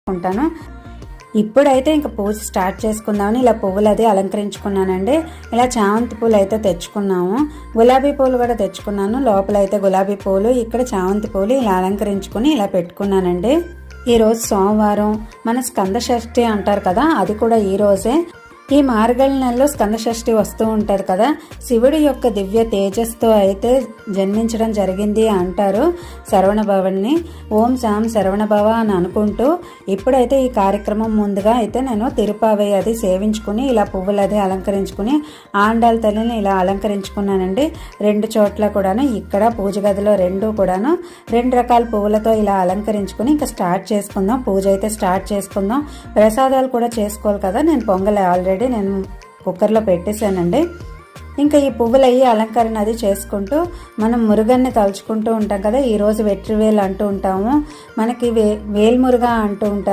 చేసుకుంటాను. ఇప్పుడైతే ఇంకా పూజ స్టార్ట్ చేసుకుందామని ఇలా పువ్వులు అది అలంకరించుకున్నానండి. ఇలా చామంతి పూలు అయితే తెచ్చుకున్నాము, గులాబీ పూలు కూడా తెచ్చుకున్నాను. లోపల అయితే గులాబీ పూలు, ఇక్కడ చామంతి పూలు ఇలా అలంకరించుకుని ఇలా పెట్టుకున్నానండి. ఈరోజు సోమవారం, మన స్కంద షష్ఠి అంటారు కదా, అది కూడా ఈరోజే. ఈ మార్గళ నెలలో స్కంద షష్ఠి వస్తూ ఉంటుంది కదా, శివుడి యొక్క దివ్య తేజస్తో అయితే జన్మించడం జరిగింది అంటారు శరవణభవన్ని. ఓం శాం శరవణభవ అని అనుకుంటూ ఇప్పుడైతే ఈ కార్యక్రమం ముందుగా అయితే నేను తిరుపావై అది సేవించుకుని ఇలా పువ్వులు అది అలంకరించుకుని ఆండాల తల్లిని ఇలా అలంకరించుకున్నానండి. 2 చోట్ల కూడాను, ఇక్కడ పూజ గదిలో 2 కూడాను 2 రకాల పువ్వులతో ఇలా అలంకరించుకుని ఇంకా స్టార్ట్ చేసుకుందాం. పూజ అయితే స్టార్ట్ చేసుకుందాం. ప్రసాదాలు కూడా చేసుకోవాలి కదా, నేను పొంగల్ ఆల్రెడీ నేను కుక్కర్లో పెట్టేశానండి. ఇంకా ఈ పువ్వులు అయ్యి అలంకరణ అది చేసుకుంటూ మనం మురుగన్ని తలుచుకుంటూ ఉంటాం కదా. ఈరోజు వెట్రివేలు అంటూ ఉంటాము, మనకి వేల్మురుగా అంటూ ఉంటారు.